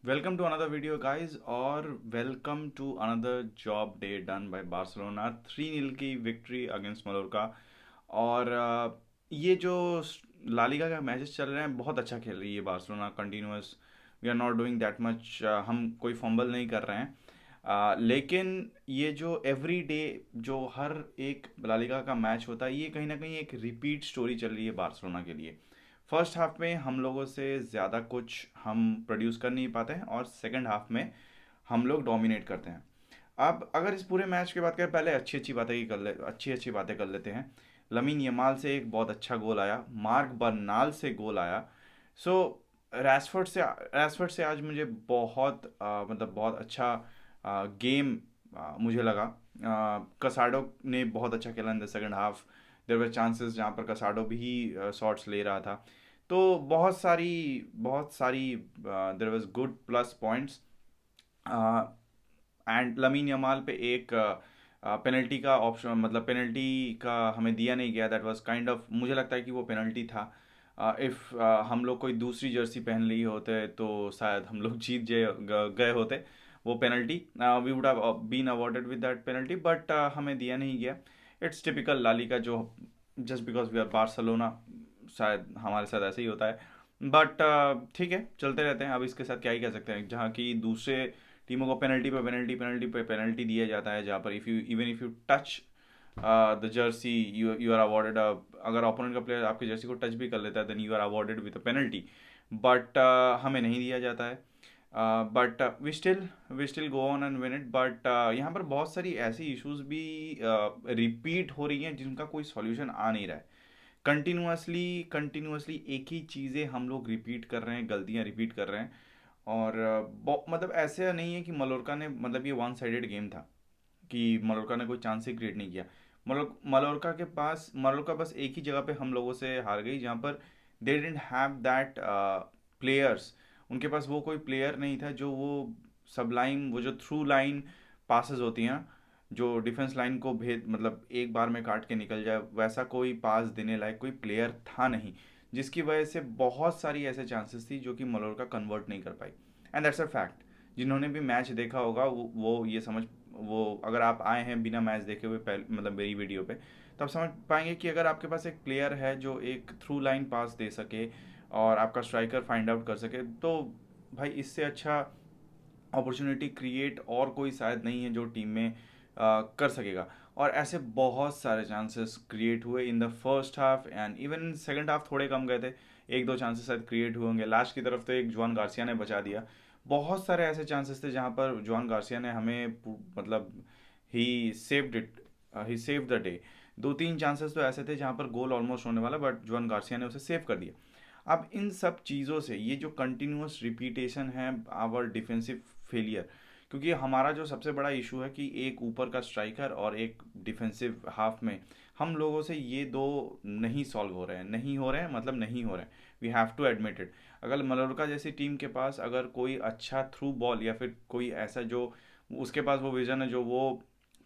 Welcome to another video, guys, or welcome to another job day done by Barcelona. 3-0 की victory against Mallorca. और ये जो La Liga का matches चल रहे हैं, बहुत अच्छा खेल रही है Barcelona. Continuous we are not doing that much, हम कोई फंबल नहीं कर रहे हैं। लेकिन ये जो एवरी डे जो हर एक ला लीगा का मैच होता है, ये कहीं ना कहीं एक रिपीट स्टोरी चल रही है बार्सिलोना के लिए। फर्स्ट हाफ में हम लोगों से ज़्यादा कुछ हम प्रोड्यूस कर नहीं पाते हैं, और सेकंड हाफ में हम लोग डोमिनेट करते हैं। अब अगर इस पूरे मैच की बात करें, पहले अच्छी अच्छी बातें कर लेते हैं। लमीन यमाल से एक बहुत अच्छा गोल आया, मार्क बर्नाल से गोल आया। सो रैशफोर्ड से आज मुझे बहुत मतलब बहुत अच्छा गेम मुझे लगा। कसाडो ने बहुत अच्छा खेला in the second half. There were chances जहाँ पर कसाडो भी शॉट्स ले रहा था। तो बहुत सारी there was good plus points. And Lamine Yamal पे एक पेनल्टी का ऑप्शन, मतलब पेनल्टी का हमें दिया नहीं गया। दैट वाज काइंड ऑफ, मुझे लगता है कि वो पेनल्टी था। इफ़ हम लोग कोई दूसरी जर्सी पहन ली होते तो शायद हम लोग जीत गए होते वो penalty. We would have been awarded with that penalty, but हमें दिया नहीं गया। इट्स टिपिकल लाली का, जो just because we are Barcelona, शायद हमारे साथ ऐसे ही होता है। बट ठीक है, चलते रहते हैं। अब इसके साथ क्या ही कह सकते हैं, जहाँ की दूसरे टीमों को पेनल्टी दिया जाता है, जहाँ पर if you touch the jersey, you are awarded. अगर ओपोनेंट का प्लेयर आपकी जर्सी को टच भी कर लेता है, then you are awarded with a penalty. But हमें नहीं दिया जाता है। But we still go on and win it. But यहाँ पर बहुत सारी ऐसी इश्यूज भी रिपीट हो रही हैं, जिनका कोई सॉल्यूशन आ नहीं रहा है। कंटिन्यूअसली एक ही चीज़ें हम लोग रिपीट कर रहे हैं, गलतियाँ रिपीट कर रहे हैं। और मतलब ऐसे नहीं है कि मलोरका ने, मतलब ये वन साइडेड गेम था कि मलोरका ने कोई चांस ही क्रिएट नहीं किया। मलोरका बस एक ही जगह पे हम लोगों से हार गई, जहाँ पर they didn't have that players. उनके पास वो कोई प्लेयर नहीं था जो वो सब लाइन, वो जो थ्रू लाइन पासेस होती हैं ना, जो डिफेंस लाइन को भेद, मतलब एक बार में काट के निकल जाए, वैसा कोई पास देने लायक कोई प्लेयर था नहीं। जिसकी वजह से बहुत सारी ऐसे चांसेस थी जो कि मलोरका कन्वर्ट नहीं कर पाई। And that's a fact. जिन्होंने भी मैच देखा होगा वो ये समझ, वो अगर आप आए हैं बिना मैच देखे हुए, पहले मतलब मेरी वीडियो पे, तब समझ पाएंगे कि अगर आपके पास एक प्लेयर है जो एक थ्रू लाइन पास दे सके और आपका स्ट्राइकर फाइंड आउट कर सके, तो भाई इससे अच्छा अपॉर्चुनिटी क्रिएट और कोई शायद नहीं है जो टीम में कर सकेगा। और ऐसे बहुत सारे चांसेस क्रिएट हुए इन the first half, and even in second half थोड़े कम गए थे। एक दो चांसेस शायद क्रिएट हुए होंगे लास्ट की तरफ, तो एक जुआन गार्सिया ने बचा दिया। बहुत सारे ऐसे चांसेस थे जहाँ पर जुआन गार्सिया ने हमें मतलब he saved it, he save the day. दो तीन चांसेस तो ऐसे थे जहाँ पर गोल ऑलमोस्ट होने वाला, बट जुआन गार्सिया ने उसे सेव कर दिया। अब इन सब चीज़ों से, ये जो कंटिन्यूस रिपीटेशन है आवर डिफेंसिव फेलियर, क्योंकि हमारा जो सबसे बड़ा इशू है कि एक ऊपर का स्ट्राइकर और एक डिफेंसिव हाफ में हम लोगों से ये दो नहीं सॉल्व हो रहे हैं, नहीं हो रहे हैं, मतलब नहीं हो रहे हैं। We have to admit it. अगर मलोरका जैसी टीम के पास अगर कोई अच्छा थ्रू बॉल, या फिर कोई ऐसा जो उसके पास वो विजन है जो वो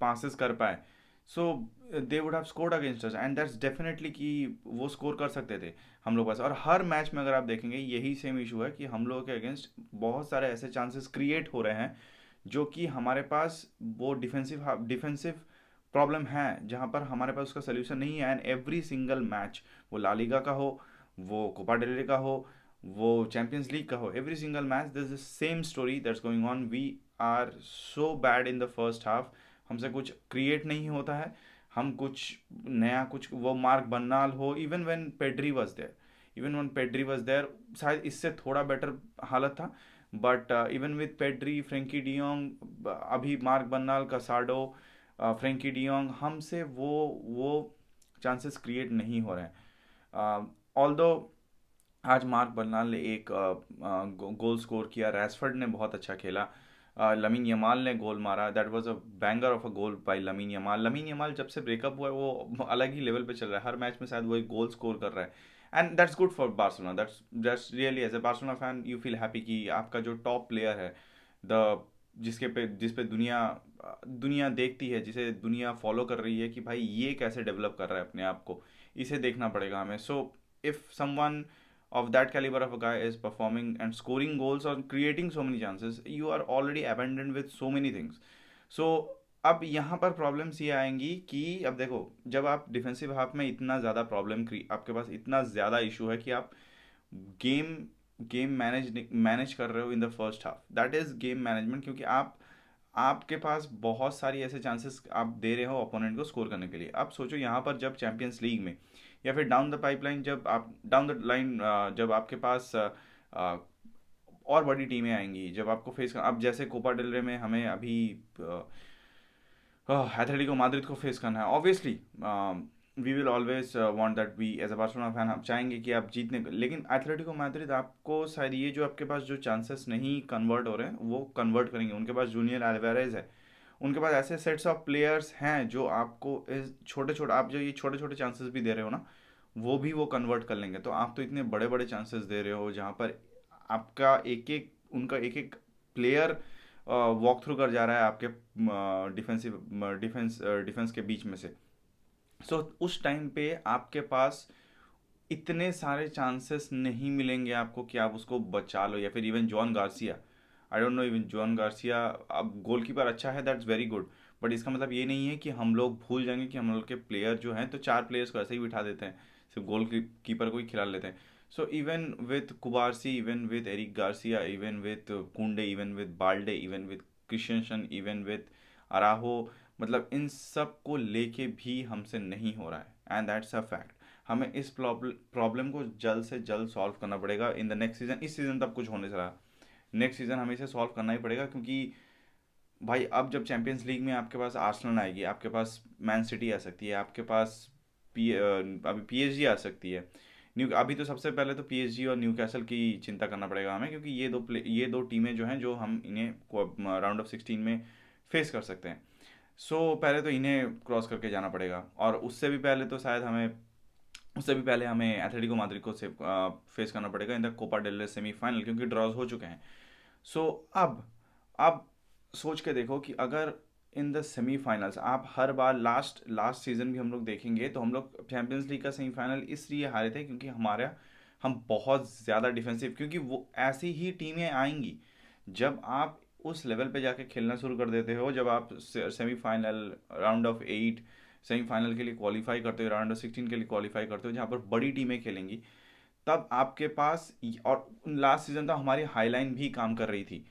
पासेस कर पाए, so they would have scored against us, and that's definitely कि वो स्कोर कर सकते थे हम लोग पास। और हर मैच में अगर आप देखेंगे यही सेम इशू है कि हम लोगों के अगेंस्ट बहुत सारे ऐसे चांसेस क्रिएट हो रहे हैं जो कि हमारे पास वो डिफेंसिव प्रॉब्लम है, जहाँ पर हमारे पास उसका सोल्यूशन नहीं है। एंड एवरी सिंगल मैच, वो ला लीगा का हो, वो कोपा डेल रे का हो, वो चैंपियंस लीग का हो, every single match this is the same story that's going on. We are so bad in the first half. हमसे कुछ क्रिएट नहीं होता है। हम कुछ नया, कुछ वो मार्क बन्नाल हो, even one Pedri was there, शायद इससे थोड़ा बेटर हालत था। But even with Pedri, Frenkie de Jong, अभी Marc Bernal, Casado, Frenkie de Jong, हमसे वो चांसेस क्रिएट नहीं हो रहे हैं। ऑल्दो आज मार्क बर्नाल ने एक गोल स्कोर किया, रैशफर्ड ने बहुत अच्छा खेला, लमीन यमाल ने गोल मारा। That was a banger of a goal by Lamine Yamal जब से ब्रेकअप हुआ है वो अलग ही लेवल पे चल रहा है। हर मैच में शायद वो एक गोल स्कोर कर रहा है। And that's good for Barcelona. That's really, as a Barcelona fan you feel happy कि आपका जो टॉप प्लेयर है, द जिस पे दुनिया देखती है, जिसे दुनिया फॉलो कर रही है कि भाई ये कैसे डेवलप कर रहा है अपने आप को, इसे देखना पड़ेगा हमें। So if someone of that caliber of a guy is performing and scoring goals or creating so many chances, you are already abandoned with so many things. So अब यहाँ पर प्रॉब्लम्स ये आएंगी कि अब देखो, जब आप डिफेंसिव हाफ में इतना ज़्यादा आपके पास इतना ज़्यादा इशू है कि आप गेम गेम मैनेज कर रहे हो इन the first half, that is game management, क्योंकि आपके पास बहुत सारी ऐसे चांसेस आप दे रहे हो ओपोनेंट को स्कोर करने के लिए। अब सोचो यहाँ पर जब चैंपियंस लीग में या फिर डाउन द पाइपलाइन, जब आप डाउन द लाइन, जब आपके पास और बड़ी टीमें आएंगी, जब आपको फेस कर, अब जैसे कोपा डेल रे में हमें अभी एथलेटिको माद्रिद को फेस करना है, obviously we will always want that, we as a Barcelona fan हम चाहेंगे कि आप जीतने, लेकिन एथलेटिको माद्रिद आपको शायद ये जो आपके पास जो चांसेस नहीं कन्वर्ट हो रहे हैं वो कन्वर्ट करेंगे। उनके पास जूनियर अल्वारेज है, उनके पास ऐसे सेट्स ऑफ प्लेयर्स हैं जो आपको इस छोटे छोटे, आप जो ये छोटे छोटे चांसेस भी दे रहे हो ना, वो भी वो कन्वर्ट कर लेंगे। तो आप तो इतने बड़े बड़े चांसेस दे रहे हो जहाँ पर आपका एक एक उनका एक एक प्लेयर वॉक थ्रू कर जा रहा है आपके डिफेंस के बीच में से। सो उस टाइम पे आपके पास इतने सारे चांसेस नहीं मिलेंगे आपको कि आप उसको बचा लो, या फिर even John Garcia, I don't no, even John Garcia, अब गोलकीपर अच्छा है, दैट्स वेरी गुड, बट इसका मतलब ये नहीं है कि हम लोग भूल जाएंगे कि हम लोग के प्लेयर जो हैं, तो चार प्लेयर्स को ऐसे ही बिठा देते हैं, सिर्फ गोल कीपर को ही खिला लेते हैं। So even with Cubarsi, even with Eric Garcia, even with Kounde, even with Balde, even with Christensen, even with Araujo, मतलब इन सब को लेके भी हमसे नहीं हो रहा है, एंड दैट्स अ फैक्ट। हमें इस प्रॉब्लम को जल्द से जल्द सॉल्व करना पड़ेगा इन द नेक्स्ट सीजन। इस सीजन तब कुछ होने से रहा, नेक्स्ट सीजन हमें इसे सॉल्व करना ही पड़ेगा, क्योंकि भाई अब जब चैंपियंस लीग में आपके पास आर्सेनल आएगी, आपके पास मैन सिटी आ सकती है, आपके पास अभी पीएसजी आ सकती है। न्यू अभी तो सबसे पहले तो पीएसजी और न्यूकैसल की चिंता करना पड़ेगा हमें, क्योंकि ये दो टीमें जो हैं जो हम इन्हें राउंड ऑफ 16 में फेस कर सकते हैं। सो पहले तो इन्हें क्रॉस करके जाना पड़ेगा, और उससे भी पहले हमें एथलेटिको माद्रिद को से फेस करना पड़ेगा इन द कोपा डेल रे सेमीफाइनल, क्योंकि ड्रॉज हो चुके हैं। सो अब सोच के देखो कि अगर इन द सेमीफाइनल्स आप हर बार, लास्ट लास्ट सीजन भी हम लोग देखेंगे तो हम लोग चैंपियंस लीग का सेमीफाइनल इसलिए हारे थे क्योंकि हम बहुत ज़्यादा डिफेंसिव, क्योंकि वो ऐसी ही टीमें आएंगी जब आप उस लेवल पे जाके खेलना शुरू कर देते हो, जब आप सेमीफाइनल, राउंड ऑफ 8, सेमीफाइनल के लिए क्वालिफाई करते हो, राउंड ऑफ 16 के लिए क्वालिफाई करते हो, जहाँ पर बड़ी टीमें खेलेंगी, तब आपके पास, और लास्ट सीजन तो हमारी हाईलाइन भी काम कर रही थी,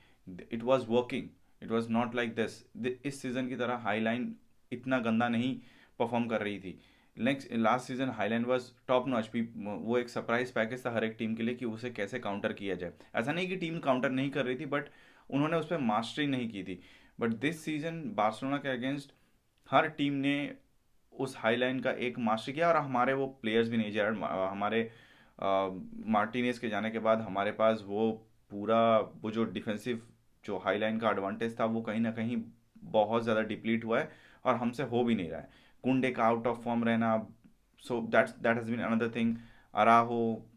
it was working, it was not like this, इस सीजन की तरह हाईलाइन इतना गंदा नहीं परफॉर्म कर रही थी। Next last season highline was top notch भी, वो एक सरप्राइज पैकेज था हर एक टीम के लिए कि उसे कैसे काउंटर किया जाए। ऐसा नहीं कि टीम काउंटर नहीं कर रही थी, बट उन्होंने उस पर मास्टरी नहीं की थी। बट दिस सीजन बार्सिलोना के अगेंस्ट हर टीम ने उस हाईलाइन का एक मास्टर किया, और हमारे वो प्लेयर्स भी नहीं, जेरार्ड हमारे मार्टिनेज के जाने के बाद हमारे पास वो पूरा, वो जो डिफेंसिव जो हाईलाइन का एडवांटेज था वो कहीं ना कहीं बहुत ज़्यादा डिप्लीट हुआ है, और हमसे हो भी नहीं रहा है। कुंडे का आउट ऑफ फॉर्म रहना, so that has been another thing. Araujo,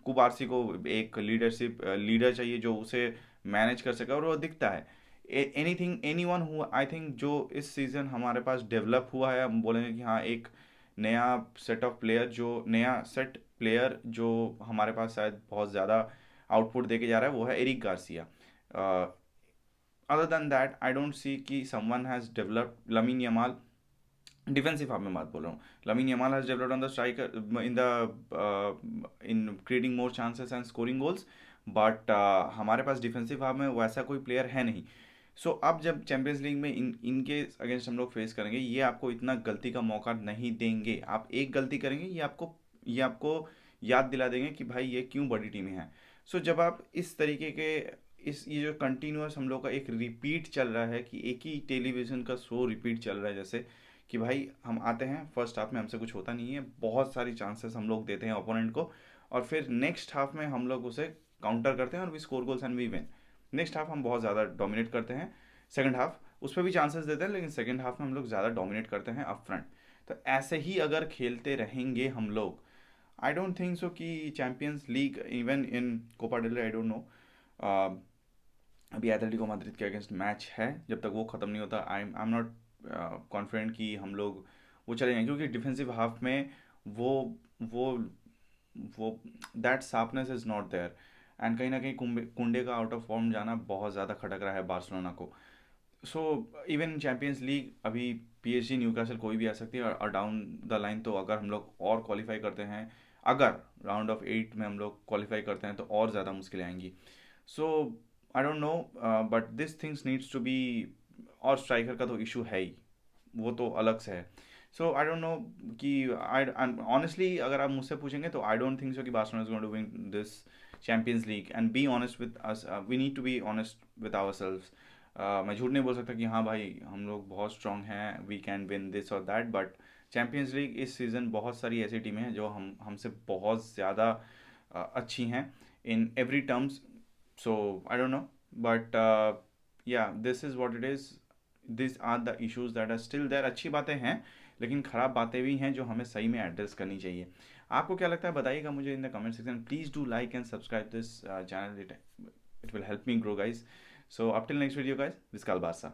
Cubarsi को एक लीडर चाहिए जो उसे मैनेज कर सके, और वो दिखता है। Anything any one who I think जो इस सीज़न हमारे पास डेवलप हुआ है, हम बोलेंगे कि हाँ एक नया सेट प्लेयर जो हमारे पास शायद बहुत ज़्यादा आउटपुट दे के जा रहा है, वो है Eric Garcia. Other than that I don't see कि someone has developed. Lamine Yamal, defensive half में बात बोल रहा हूँ, Lamine Yamal has developed on the striker in creating more chances and scoring goals, but हमारे पास डिफेंसिव हाफ में वैसा कोई प्लेयर है नहीं। सो अब जब चैंपियंस लीग में इनके अगेंस्ट हम लोग फेस करेंगे, ये आपको इतना गलती का मौका नहीं देंगे। आप एक गलती करेंगे, ये आपको याद दिला देंगे कि भाई ये क्यों बड़ी टीमें हैं। सो जब आप इस तरीके के, इस ये जो कंटिन्यूअस हम लोग का एक रिपीट चल रहा है कि एक ही टेलीविज़न का शो रिपीट चल रहा है, जैसे कि भाई हम आते हैं फर्स्ट हाफ में हमसे कुछ होता नहीं है, बहुत सारी चांसेस हम लोग देते हैं ओपोनेंट को, और फिर नेक्स्ट हाफ में हम लोग उसे काउंटर करते हैं और we score goals and we win. Next half हम बहुत ज़्यादा डोमिनेट करते हैं, सेकंड हाफ उस पर भी चांसेस देते हैं, लेकिन सेकंड हाफ में हम लोग ज़्यादा डोमिनेट करते हैं अप फ्रंट। तो ऐसे ही अगर खेलते रहेंगे हम लोग, आई डोंट थिंक सो कि Champions League, even in Copa del Rey, I don't know, अभी एथलेटिको माद्रिद के अगेंस्ट मैच है, जब तक वो ख़त्म नहीं होता आई एम नॉट कॉन्फिडेंट कि हम लोग वो चले जाएंगे, क्योंकि डिफेंसिव हाफ में वो वो वो that sharpness is not there. And कहीं ना कहीं कुंडे का आउट ऑफ फॉर्म जाना बहुत ज़्यादा खटक रहा है बार्सिलोना को। सो इवन चैम्पियंस लीग अभी PSG न्यूकासल कोई भी आ सकती है, और डाउन द लाइन तो अगर हम लोग और क्वालिफाई करते हैं, अगर राउंड ऑफ 8 में हम लोग क्वालिफाई करते हैं तो और ज़्यादा मुश्किलें आएंगी। So I don't know, but this things needs to be, और स्ट्राइकर का तो इशू है ही, वो तो अलग से है। सो आई डोंट नो कि आई ऑनेस्टली अगर आप मुझसे पूछेंगे तो आई डोंट थिंक सो कि Barcelona is going to win this Champions League. And be honest with us, we need to be honest with ourselves. मैं झूठ नहीं बोल सकता कि हाँ भाई हम लोग बहुत स्ट्रांग हैं, वी कैन विन दिस और दैट, बट चैंपियंस लीग इस सीज़न बहुत सारी ऐसी टीमें हैं जो हमसे बहुत ज़्यादा अच्छी हैं in every terms. So I don't know, but yeah this is what it is, this are the issues that are still there. अच्छी बातें हैं लेकिन ख़राब बातें भी हैं जो हमें सही में एड्रेस करनी चाहिए। आपको क्या लगता है बताइएगा मुझे in the comment section. Please do like and subscribe this channel, it will help me grow guys. So up till next video guys, this is Kal Barsa.